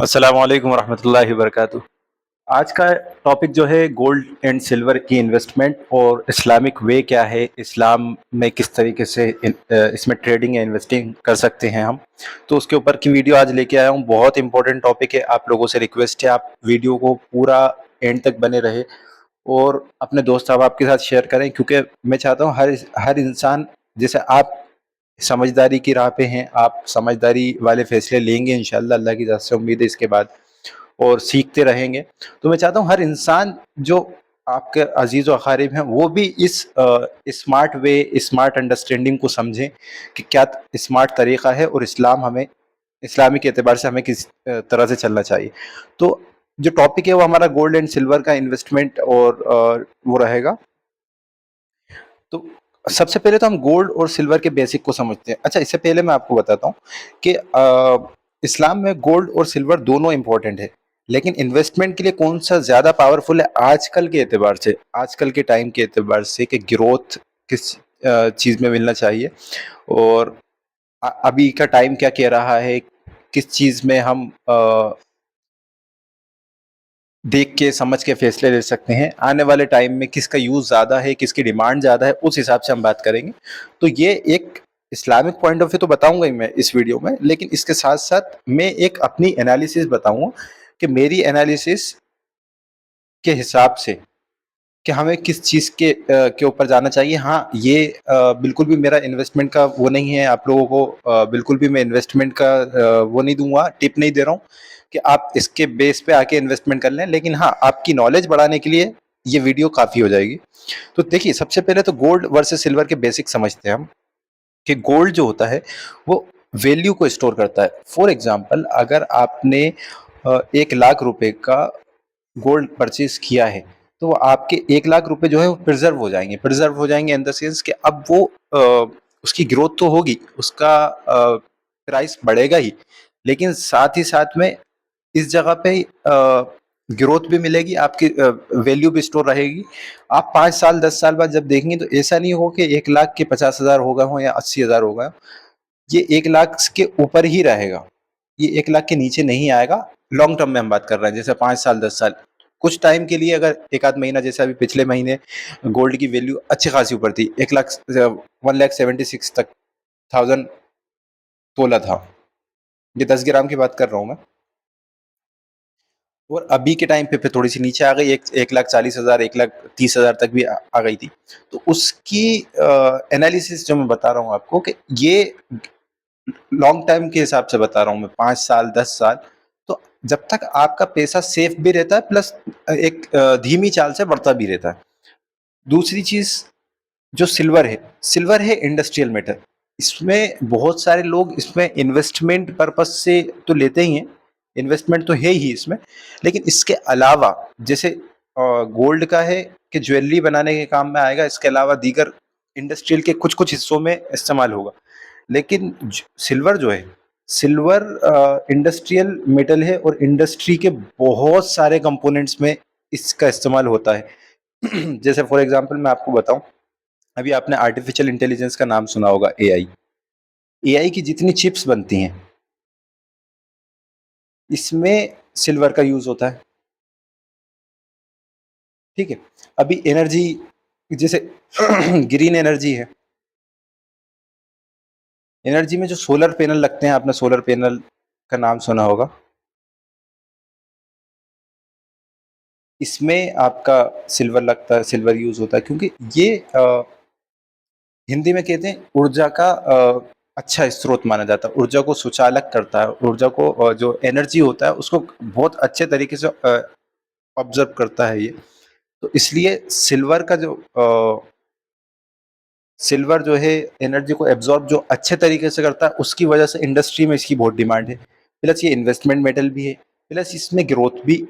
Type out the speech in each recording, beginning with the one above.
अस्सलाम वालेकुम रहमतुल्लाहि वबरकातुहू। आज का टॉपिक जो है गोल्ड एंड सिल्वर की इन्वेस्टमेंट और इस्लामिक वे क्या है, इस्लाम में किस तरीके से इसमें ट्रेडिंग या इन्वेस्टिंग कर सकते हैं हम। तो उसके ऊपर की वीडियो आज लेके आया हूँ। बहुत इंपॉर्टेंट टॉपिक है। आप लोगों से रिक्वेस्ट है आप वीडियो को पूरा एंड तक बने रहे और अपने दोस्त अहबाब के साथ शेयर करें, क्योंकि मैं चाहता हूँ हर इंसान, जैसे आप समझदारी की राह पे हैं, आप समझदारी वाले फैसले लेंगे इंशाल्लाह, अल्लाह की तरफ से उम्मीद है इसके बाद, और सीखते रहेंगे। तो मैं चाहता हूँ हर इंसान जो आपके अजीज व अकारिब हैं वो भी इस स्मार्ट वे, स्मार्ट अंडरस्टैंडिंग को समझें कि क्या स्मार्ट तरीका है और इस्लाम हमें, इस्लामिक एतबार से हमें किस तरह से चलना चाहिए। तो जो टॉपिक है वो हमारा गोल्ड एंड सिल्वर का इन्वेस्टमेंट और वो रहेगा। तो सबसे पहले तो हम गोल्ड और सिल्वर के बेसिक को समझते हैं। अच्छा, इससे पहले मैं आपको बताता हूँ कि इस्लाम में गोल्ड और सिल्वर दोनों इंपॉर्टेंट है, लेकिन इन्वेस्टमेंट के लिए कौन सा ज़्यादा पावरफुल है आजकल के एतबार से, आजकल के टाइम के एतबार से, कि ग्रोथ किस चीज़ में मिलना चाहिए और अभी का टाइम क्या कह रहा है, किस चीज़ में हम देख के समझ के फैसले ले सकते हैं, आने वाले टाइम में किसका यूज़ ज़्यादा है, किसकी डिमांड ज़्यादा है, उस हिसाब से हम बात करेंगे। तो ये एक इस्लामिक पॉइंट ऑफ व्यू तो बताऊंगा ही मैं इस वीडियो में, लेकिन इसके साथ साथ मैं एक अपनी एनालिसिस बताऊंगा कि मेरी एनालिसिस के हिसाब से कि हमें किस चीज़ के ऊपर जाना चाहिए। हाँ, ये बिल्कुल भी मेरा इन्वेस्टमेंट का वो नहीं है, आप लोगों को बिल्कुल भी मैं इन्वेस्टमेंट का वो नहीं दूंगा, टिप नहीं दे रहा हूँ कि आप इसके बेस पे आके इन्वेस्टमेंट कर लें, लेकिन हाँ, आपकी नॉलेज बढ़ाने के लिए ये वीडियो काफ़ी हो जाएगी। तो देखिए, सबसे पहले तो गोल्ड वर्सेस सिल्वर के बेसिक समझते हैं हम कि गोल्ड जो होता है वो वैल्यू को स्टोर करता है। फॉर एग्जाम्पल, अगर आपने 1 लाख रुपए का गोल्ड परचेज किया है, तो वो आपके 1 लाख रुपए जो है वो प्रिजर्व हो जाएंगे। प्रिजर्व हो जाएंगे इन द सेंस कि अब वो उसकी ग्रोथ तो होगी, उसका प्राइस बढ़ेगा ही, लेकिन साथ ही साथ में इस जगह पे ग्रोथ भी मिलेगी, आपकी वैल्यू भी स्टोर रहेगी। आप 5 साल 10 साल बाद जब देखेंगे तो ऐसा नहीं हो कि 1 लाख के 50,000 हो गए हों या 80,000 हो गए हों। ये 1 लाख के ऊपर ही रहेगा, ये 1 लाख के नीचे नहीं आएगा। लॉन्ग टर्म में हम बात कर रहे हैं, जैसे 5 साल 10 साल। कुछ टाइम के लिए अगर एक आध महीना, जैसे अभी पिछले महीने गोल्ड की वैल्यू अच्छी खासी ऊपर थी, 1 लाख 1,76 तक, 1000 तोला था। ये 10 ग्राम की बात कर रहा हूँ मैं। और अभी के टाइम पे थोड़ी सी नीचे आ गई, 1,40,000 1,30,000 तक भी आ गई थी। तो उसकी एनालिसिस जो मैं बता रहा हूँ आपको, कि ये लॉन्ग टाइम के हिसाब से बता रहा हूँ मैं, 5 साल 10 साल। तो जब तक आपका पैसा सेफ भी रहता है, प्लस एक धीमी चाल से बढ़ता भी रहता है। दूसरी चीज, जो सिल्वर है, सिल्वर है इंडस्ट्रियल मेटल। इसमें बहुत सारे लोग इसमें इन्वेस्टमेंट पर्पज से तो लेते ही हैं, इन्वेस्टमेंट तो है ही इसमें, लेकिन इसके अलावा, जैसे गोल्ड का है कि ज्वेलरी बनाने के काम में आएगा, इसके अलावा दीगर इंडस्ट्रियल के कुछ कुछ हिस्सों में इस्तेमाल होगा। लेकिन सिल्वर जो है, सिल्वर इंडस्ट्रियल मेटल है और इंडस्ट्री के बहुत सारे कंपोनेंट्स में इसका इस्तेमाल होता है। जैसे फॉर एग्जांपल मैं आपको बताऊं, अभी आपने आर्टिफिशियल इंटेलिजेंस का नाम सुना होगा, एआई। एआई की जितनी चिप्स बनती हैं, इसमें सिल्वर का यूज होता है। ठीक है। अभी एनर्जी, जैसे ग्रीन एनर्जी है, एनर्जी में जो सोलर पैनल लगते हैं, आपने सोलर पैनल का नाम सुना होगा, इसमें आपका सिल्वर लगता है, सिल्वर यूज होता है, क्योंकि ये हिंदी में कहते हैं ऊर्जा का अच्छा स्रोत माना जाता है, ऊर्जा को सुचालक करता है, ऊर्जा को जो एनर्जी होता है उसको बहुत अच्छे तरीके से ऑब्जर्व करता है ये। तो इसलिए सिल्वर का जो सिल्वर जो है एनर्जी को एब्जॉर्ब जो अच्छे तरीके से करता है, उसकी वजह से इंडस्ट्री में इसकी बहुत डिमांड है। प्लस ये इन्वेस्टमेंट मेटल भी है, प्लस इसमें ग्रोथ भी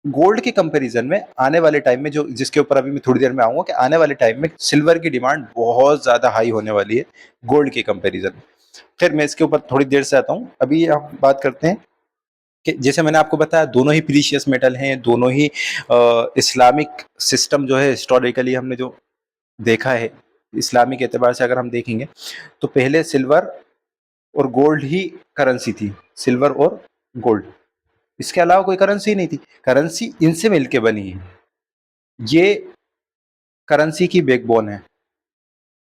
गोल्ड के कंपैरिजन में आने वाले टाइम में, जो जिसके ऊपर अभी मैं थोड़ी देर में आऊंगा, कि आने वाले टाइम में सिल्वर की डिमांड बहुत ज्यादा हाई होने वाली है गोल्ड के कंपैरिजन में। फिर मैं इसके ऊपर थोड़ी देर से आता हूँ। अभी हम बात करते हैं कि जैसे मैंने आपको बताया, दोनों ही प्रीशियस मेटल हैं, दोनों ही इस्लामिक सिस्टम जो है, हिस्टोरिकली हमने जो देखा है, इस्लामिक एतबार से अगर हम देखेंगे तो पहले सिल्वर और गोल्ड ही करेंसी थी, सिल्वर और गोल्ड। इसके अलावा कोई करेंसी नहीं थी, करेंसी इनसे मिलके बनी है, ये करेंसी की बैकबोन है,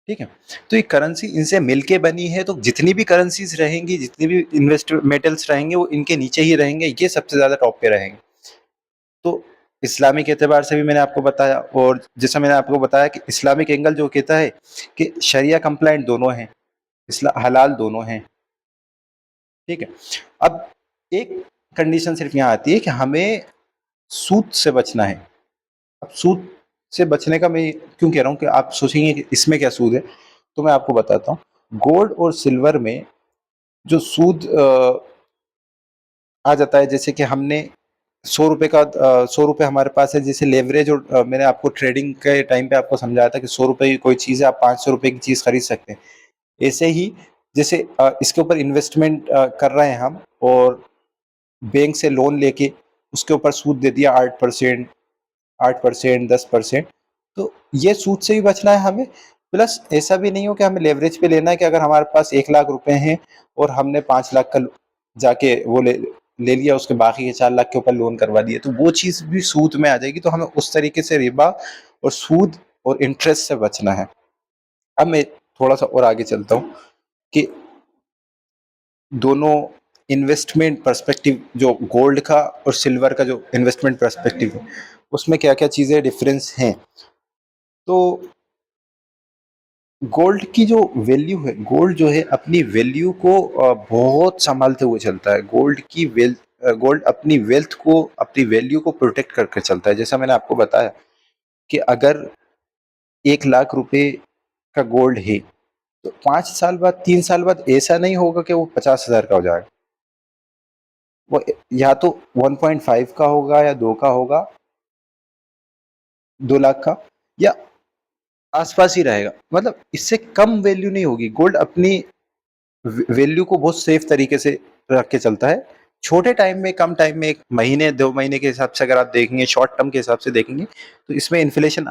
ठीक है। तो ये करेंसी इनसे मिलके बनी है, तो जितनी भी करेंसीज रहेंगी, जितनी भी इन्वेस्ट मेटल्स रहेंगे, वो इनके नीचे ही रहेंगे, ये सबसे ज्यादा टॉप पे रहेंगे। तो इस्लामिक एतबार से भी मैंने आपको बताया, और जैसा मैंने आपको बताया कि इस्लामिक एंगल जो कहता है कि शरिया कंप्लाइंट दोनों हैं, हलाल दोनों हैं, ठीक है। अब एक कंडीशन सिर्फ यहाँ आती है कि हमें सूद से बचना है। अब सूद से बचने का मैं क्यों कह रहा हूँ कि आप सोचेंगे कि इसमें क्या सूद है, तो मैं आपको बताता हूँ। गोल्ड और सिल्वर में जो सूद आ जाता है, जैसे कि हमने 100 रुपए का 100 रुपए हमारे पास है, जैसे लेवरेज, और मैंने आपको ट्रेडिंग के टाइम पे आपको समझाया था कि 100 रुपए की कोई चीज़ है, आप 500 रुपए की चीज़ खरीद सकते हैं। ऐसे ही जैसे इसके ऊपर इन्वेस्टमेंट कर रहे हैं हम, और बैंक से लोन लेके उसके ऊपर सूद दे दिया 8%, 8%, 10%, तो ये सूद से भी बचना है हमें। प्लस ऐसा भी नहीं हो कि हमें लेवरेज पे लेना है, कि अगर हमारे पास 1 लाख रुपए हैं और हमने 5 लाख का जाके वो ले लिया, उसके बाकी के 4 लाख के ऊपर लोन करवा दिया, तो वो चीज़ भी सूद में आ जाएगी। तो हमें उस तरीके से रिबा और सूद और इंटरेस्ट से बचना है। अब मैं थोड़ा सा और आगे चलता हूँ कि दोनों इन्वेस्टमेंट पर्सपेक्टिव, जो गोल्ड का और सिल्वर का जो इन्वेस्टमेंट पर्सपेक्टिव है, उसमें क्या क्या चीज़ें डिफरेंस हैं। तो गोल्ड की जो वैल्यू है, गोल्ड जो है अपनी वैल्यू को बहुत संभालते हुए चलता है। गोल्ड अपनी वेल्थ को, अपनी वैल्यू को प्रोटेक्ट करके चलता है। जैसा मैंने आपको बताया कि अगर 1 लाख रुपए का गोल्ड है, तो 5 साल बाद, 3 साल बाद ऐसा नहीं होगा कि वो 50,000 का हो जाएगा। वो या तो 1.5 का होगा, या 2 का होगा, 2 लाख का, या आसपास ही रहेगा। मतलब इससे कम वैल्यू नहीं होगी। गोल्ड अपनी वैल्यू को बहुत सेफ तरीके से रख के चलता है। छोटे टाइम में, कम टाइम में, 1 महीने 2 महीने के हिसाब से अगर आप देखेंगे, शॉर्ट टर्म के हिसाब से देखेंगे, तो इसमें इन्फ्लेशन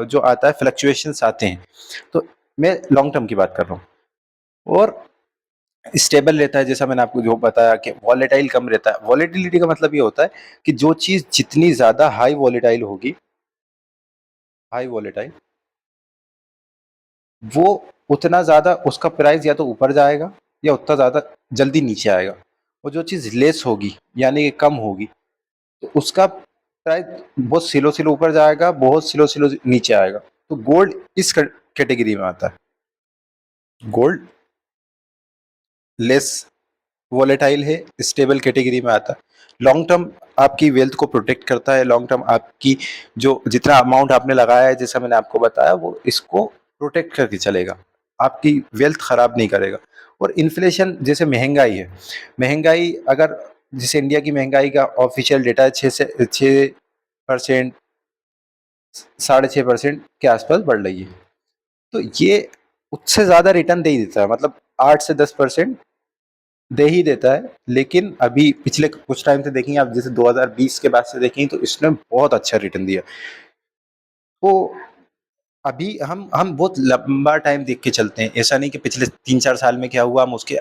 जो आता है, फ्लक्चुएशंस आते हैं। तो मैं लॉन्ग टर्म की बात कर रहा हूँ। और स्टेबल रहता है, जैसा मैंने आपको जो बताया कि वॉलेटाइल कम रहता है। वॉलेटिलिटी का मतलब ये होता है कि जो चीज़ जितनी ज़्यादा हाई वॉलेटाइल होगी, हाई वॉलेटाइल, वो उतना ज़्यादा उसका प्राइस या तो ऊपर जाएगा, या उतना ज़्यादा जल्दी नीचे आएगा। और जो चीज़ लेस होगी, यानी कि कम होगी, तो उसका प्राइस बहुत स्लो स्लो ऊपर जाएगा, बहुत स्लो स्लो नीचे आएगा। तो गोल्ड इस कैटेगरी में आता है। गोल्ड लेस वॉलेटाइल है, स्टेबल कैटेगरी में आता है। लॉन्ग टर्म आपकी वेल्थ को प्रोटेक्ट करता है। लॉन्ग टर्म आपकी जो जितना अमाउंट आपने लगाया है, जैसा मैंने आपको बताया, वो इसको प्रोटेक्ट करके चलेगा, आपकी वेल्थ खराब नहीं करेगा। और इन्फ्लेशन, जैसे महंगाई है, महंगाई अगर, जैसे इंडिया की महंगाई का ऑफिशियल डेटा है 6% 6.5% के आसपास बढ़ रही है। तो ये उससे ज्यादा रिटर्न दे ही देता है, मतलब 8 से 10% दे ही देता है। लेकिन अभी पिछले कुछ टाइम से देखेंगे आप, जैसे 2020 के बाद से देखेंगे, तो इसने बहुत अच्छा रिटर्न दिया। तो अभी हम बहुत लंबा टाइम देख के चलते हैं। ऐसा नहीं कि पिछले 3-4 साल में क्या हुआ, हम उसके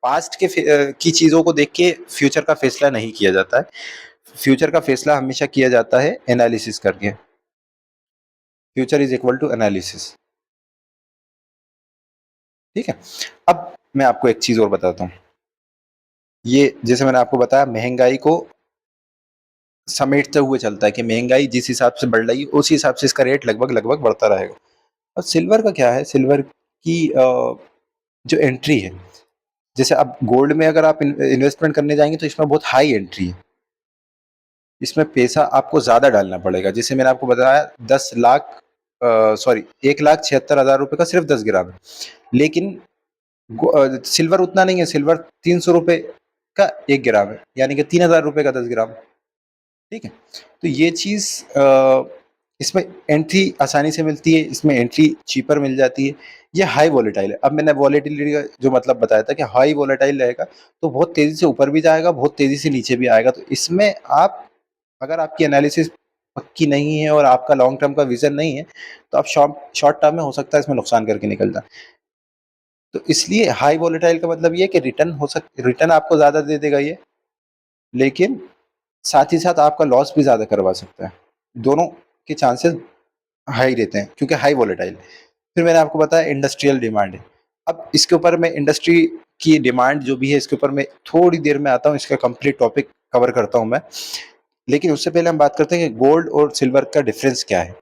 पास्ट के की चीजों को देख के फ्यूचर का फैसला नहीं किया जाता है। फ्यूचर का फैसला हमेशा किया जाता है एनालिसिस करके। Future is equal to analysis, ठीक है। अब मैं आपको एक चीज और बताता हूँ। ये जैसे मैंने आपको बताया, महंगाई को समेटते हुए चलता है, कि महंगाई जिस हिसाब से बढ़ रही है, उसी हिसाब से इसका रेट लगभग लगभग बढ़ता रहेगा। और सिल्वर का क्या है, सिल्वर की जो एंट्री है, जैसे अब गोल्ड में अगर आप इन्वेस्टमेंट करने जाएंगे, तो इसमें बहुत हाई एंट्री है। इसमें पैसा आपको ज्यादा डालना पड़ेगा। जैसे मैंने आपको बताया, 10 लाख, सॉरी, 1,76,000 रुपए का सिर्फ 10 ग्राम है। लेकिन सिल्वर उतना नहीं है। सिल्वर 300 रुपए का 1 ग्राम है, यानी कि 3,000 रुपए का 10 ग्राम, ठीक है। तो ये चीज इसमें एंट्री आसानी से मिलती है, इसमें एंट्री चीपर मिल जाती है। ये हाई वॉलेटाइल है। अब मैंने वॉलेटिलिटी का जो मतलब बताया था कि हाई वॉलेटाइल रहेगा, तो बहुत तेजी से ऊपर भी जाएगा, बहुत तेजी से नीचे भी आएगा। तो इसमें आप, अगर आपकी एनालिसिस पक्की नहीं है और आपका लॉन्ग टर्म का विजन नहीं है, तो आप शॉर्ट टर्म में हो सकता है इसमें नुकसान करके निकल जाए। तो इसलिए हाई वॉलेटाइल का मतलब ये है कि रिटर्न आपको ज्यादा दे देगा ये, लेकिन साथ ही साथ आपका लॉस भी ज़्यादा करवा सकता है। दोनों के चांसेस हाई रहते हैं क्योंकि हाई वोलेटाइल। फिर मैंने आपको बताया इंडस्ट्रियल डिमांड है। अब इसके ऊपर मैं इंडस्ट्री की डिमांड जो भी है इसके ऊपर मैं थोड़ी देर में आता हूँ, इसका कंप्लीट टॉपिक कवर करता हूँ मैं। लेकिन उससे पहले हम बात करते हैं कि गोल्ड और सिल्वर का डिफरेंस क्या है।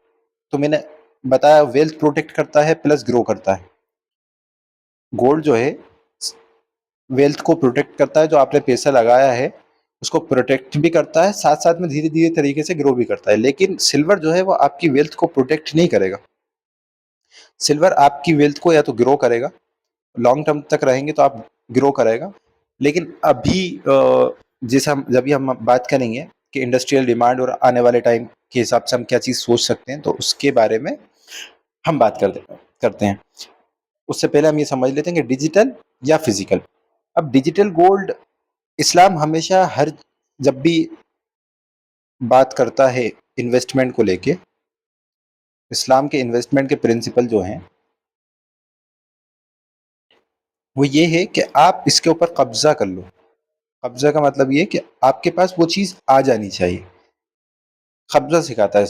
तो मैंने बताया वेल्थ प्रोटेक्ट करता है प्लस ग्रो करता है। गोल्ड जो है वेल्थ को प्रोटेक्ट करता है, जो आपने पैसा लगाया है उसको प्रोटेक्ट भी करता है, साथ साथ में धीरे धीरे तरीके से ग्रो भी करता है। लेकिन सिल्वर जो है वो आपकी वेल्थ को प्रोटेक्ट नहीं करेगा। सिल्वर आपकी वेल्थ को या तो ग्रो करेगा, लॉन्ग टर्म तक रहेंगे तो आप ग्रो करेगा। लेकिन अभी जैसे हम जब भी हम बात करेंगे कि इंडस्ट्रियल डिमांड और आने वाले टाइम के हिसाब से हम क्या चीज़ सोच सकते हैं, तो उसके बारे में हम बात करते हैं। उससे पहले हम ये समझ लेते हैं कि डिजिटल या फिजिकल। अब डिजिटल गोल्ड, इस्लाम हमेशा हर जब भी बात करता है इन्वेस्टमेंट को लेके, इस्लाम के इन्वेस्टमेंट के प्रिंसिपल जो हैं वो ये है कि आप इसके ऊपर कब्जा कर लो। कब्जा का मतलब ये है कि आपके पास वो चीज़ आ जानी चाहिए। कब्जा सिखाता है,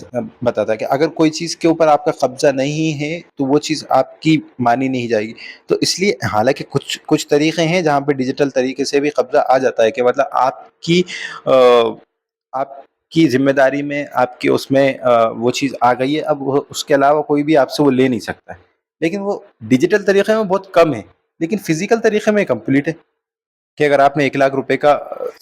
बताता है कि अगर कोई चीज़ के ऊपर आपका कब्जा नहीं है तो वो चीज़ आपकी मानी नहीं जाएगी। तो इसलिए हालांकि कुछ कुछ तरीके हैं जहाँ पे डिजिटल तरीके से भी कब्जा आ जाता है कि मतलब आपकी जिम्मेदारी में, आपके उसमें वो चीज़ आ गई है। अब उसके अलावा कोई भी आपसे वो ले नहीं सकता है। लेकिन वो डिजिटल तरीके में बहुत कम है, लेकिन फिजिकल तरीके में कंप्लीट है। कि अगर आपने 1 लाख रुपए का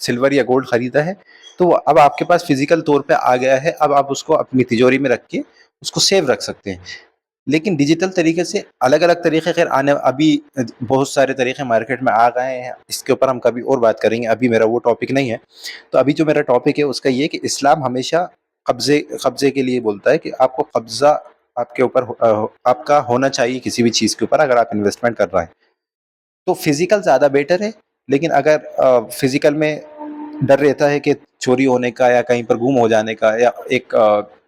सिल्वर या गोल्ड खरीदा है तो वो अब आपके पास फिजिकल तौर पे आ गया है। अब आप उसको अपनी तिजोरी में रख के उसको सेव रख सकते हैं। लेकिन डिजिटल तरीके से अलग अलग तरीके, खैर आने अभी बहुत सारे तरीके मार्केट में आ गए हैं, इसके ऊपर हम कभी और बात करेंगे, अभी मेरा वो टॉपिक नहीं है। तो अभी जो मेरा टॉपिक है उसका ये कि इस्लाम हमेशा कब्जे कब्जे के लिए बोलता है कि आपको कब्जा आपके ऊपर आपका होना चाहिए किसी भी चीज़ के ऊपर अगर आप इन्वेस्टमेंट कर रहे हैं। तो फिजिकल ज़्यादा बेटर है। लेकिन अगर फिजिकल में डर रहता है कि चोरी होने का या कहीं पर गुम हो जाने का या एक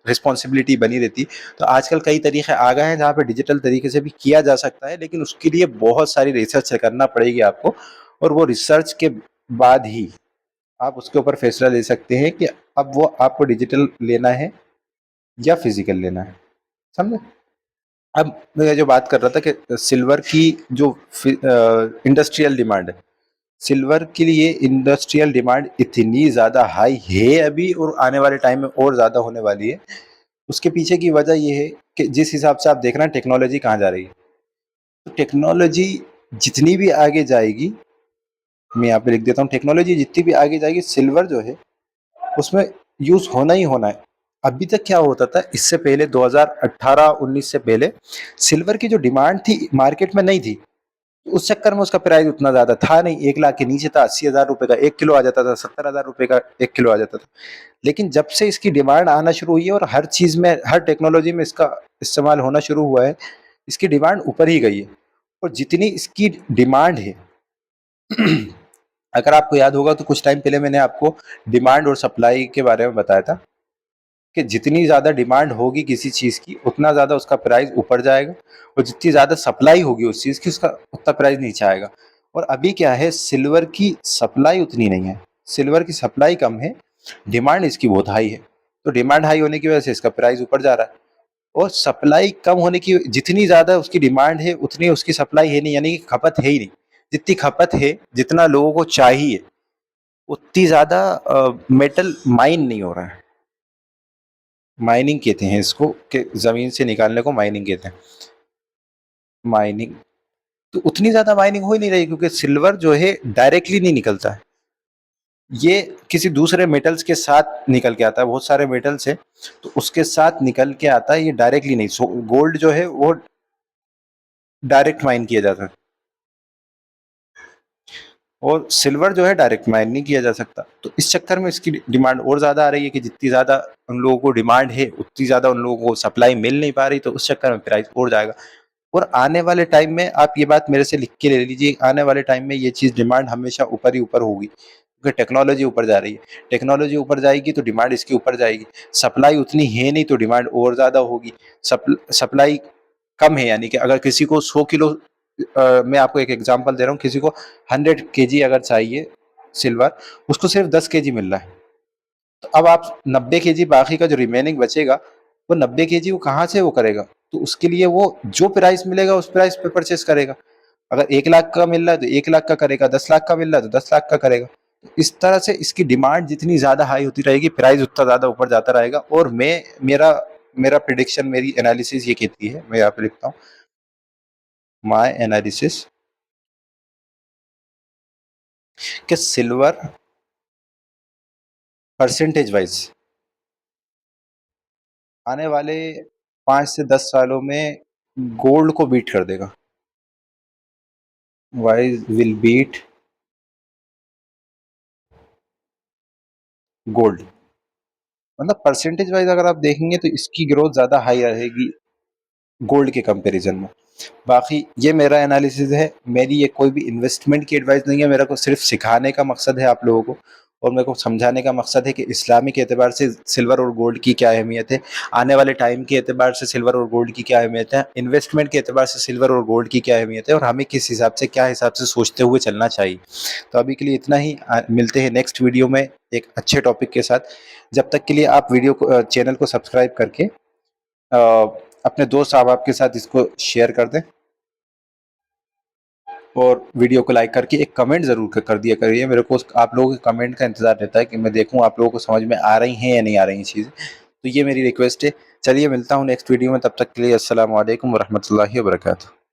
रिस्पॉन्सिबिलिटी बनी रहती, तो आजकल कई तरीके आ गए हैं जहाँ पे डिजिटल तरीके से भी किया जा सकता है। लेकिन उसके लिए बहुत सारी रिसर्च करना पड़ेगी आपको, और वो रिसर्च के बाद ही आप उसके ऊपर फैसला ले सकते हैं कि अब वो आपको डिजिटल लेना है या फिजिकल लेना है। समझे? अब मैं जो बात कर रहा था कि सिल्वर की जो इंडस्ट्रियल डिमांड है, सिल्वर के लिए इंडस्ट्रियल डिमांड इतनी ज़्यादा हाई है अभी, और आने वाले टाइम में और ज़्यादा होने वाली है। उसके पीछे की वजह ये है कि जिस हिसाब से आप देख रहे हैं टेक्नोलॉजी कहाँ जा रही है। तो टेक्नोलॉजी जितनी भी आगे जाएगी, मैं यहाँ पे लिख देता हूँ, टेक्नोलॉजी जितनी भी आगे जाएगी सिल्वर जो है उसमें यूज़ होना ही होना है। अभी तक क्या होता था, इससे पहले 2018-19 से पहले सिल्वर की जो डिमांड थी मार्केट में नहीं थी। उस चक्कर में उसका प्राइस उतना ज़्यादा था नहीं, 1 लाख के नीचे था। 80,000 रुपए का 1 किलो आ जाता था, 70,000 रुपए का 1 किलो आ जाता था। लेकिन जब से इसकी डिमांड आना शुरू हुई है और हर चीज़ में, हर टेक्नोलॉजी में इसका इस्तेमाल होना शुरू हुआ है, इसकी डिमांड ऊपर ही गई है। और जितनी इसकी डिमांड है अगर आपको याद होगा तो कुछ टाइम पहले मैंने आपको डिमांड और सप्लाई के बारे में बताया था कि जितनी ज़्यादा डिमांड होगी किसी चीज़ की उतना ज़्यादा उसका प्राइस ऊपर जाएगा, और जितनी ज़्यादा सप्लाई होगी उस चीज़ की उसका उतना प्राइस नीचे आएगा। और अभी क्या है, सिल्वर की सप्लाई उतनी नहीं है, सिल्वर की सप्लाई कम है, डिमांड इसकी बहुत हाई है। तो डिमांड हाई होने की वजह से इसका प्राइस ऊपर जा रहा है। और सप्लाई कम होने की, जितनी ज़्यादा उसकी डिमांड है उतनी उसकी सप्लाई है नहीं, यानी कि खपत है ही नहीं। जितनी खपत है, जितना लोगों को चाहिए, उतनी ज़्यादा मेटल माइन नहीं हो रहा है। माइनिंग कहते हैं इसको, कि ज़मीन से निकालने को माइनिंग कहते हैं। माइनिंग, तो उतनी ज़्यादा माइनिंग हो ही नहीं रही क्योंकि सिल्वर जो है डायरेक्टली नहीं निकलता है। ये किसी दूसरे मेटल्स के साथ निकल के आता है, बहुत सारे मेटल्स है तो उसके साथ निकल के आता है, ये डायरेक्टली नहीं। सो गोल्ड जो है वो डायरेक्ट माइन किया जाता है, और सिल्वर जो है डायरेक्ट माइन नहीं किया जा सकता। तो इस चक्कर में इसकी डिमांड और ज़्यादा आ रही है कि जितनी ज़्यादा उन लोगों को डिमांड है उतनी ज़्यादा उन लोगों को सप्लाई मिल नहीं पा रही, तो उस चक्कर में प्राइस और जाएगा। और आने वाले टाइम में आप ये बात मेरे से लिख के ले लीजिए, आने वाले टाइम में ये चीज़ डिमांड हमेशा ऊपर ही ऊपर होगी क्योंकि टेक्नोलॉजी ऊपर जा रही है। टेक्नोलॉजी ऊपर जाएगी तो डिमांड इसकी ऊपर जाएगी। सप्लाई उतनी है नहीं तो डिमांड और ज़्यादा होगी। सप्लाई कम है, यानी कि अगर किसी को 100 किलो, मैं आपको एक एग्जांपल दे रहा हूँ, किसी को 100 केजी अगर चाहिए सिल्वर, उसको सिर्फ 10 केजी मिल रहा है। तो अब आप 90 केजी बाकी का जो रिमेनिंग बचेगा, वो 90 केजी वो कहाँ से वो करेगा? तो उसके लिए वो जो प्राइस मिलेगा उस प्राइस पे परचेस करेगा। अगर 1 लाख का मिल रहा है तो 1 लाख का करेगा, 10 लाख का मिल रहा है तो 10 लाख का करेगा। इस तरह से इसकी डिमांड जितनी ज़्यादा हाई होती रहेगी, प्राइस उतना ज़्यादा ऊपर जाता रहेगा। और मेरा मेरा प्रेडिक्शन, मेरी एनालिसिस ये कहती है, मैं यहाँ पे लिखता हूँ, माय एनालिसिस, कि सिल्वर परसेंटेज वाइज आने वाले 5 से 10 सालों में गोल्ड को बीट कर देगा। Wise will beat gold. मतलब परसेंटेज वाइज अगर आप देखेंगे तो इसकी ग्रोथ ज़्यादा हाई रहेगी गोल्ड के कंपैरिजन में। बाकी ये मेरा एनालिसिस है, मेरी ये कोई भी इन्वेस्टमेंट की एडवाइस नहीं है, मेरा को सिर्फ सिखाने का मकसद है आप लोगों को, और मेरे को समझाने का मकसद है कि इस्लामिक एतबार से सिल्वर और गोल्ड की क्या अहमियत है, आने वाले टाइम के एतबार से सिल्वर और गोल्ड की क्या अहमियत है, इन्वेस्टमेंट के एतबार से सिल्वर और गोल्ड की क्या अहमियत है, और हमें किस हिसाब से, क्या हिसाब से सोचते हुए चलना चाहिए। तो अभी के लिए इतना ही, मिलते हैं नेक्स्ट वीडियो में एक अच्छे टॉपिक के साथ। जब तक के लिए आप वीडियो को, चैनल को सब्सक्राइब करके अपने दोस्त अहबाब के साथ इसको शेयर कर दें, और वीडियो को लाइक करके एक कमेंट ज़रूर कर दिया करिए। मेरे को आप लोगों के कमेंट का इंतज़ार रहता है कि मैं देखूं आप लोगों को समझ में आ रही हैं या नहीं आ रही चीज़ें। तो ये मेरी रिक्वेस्ट है। चलिए मिलता हूँ नेक्स्ट वीडियो में, तब तक के लिए अस्सलाम वालेकुम वरहमतुल्लाहि वबरकातुहू।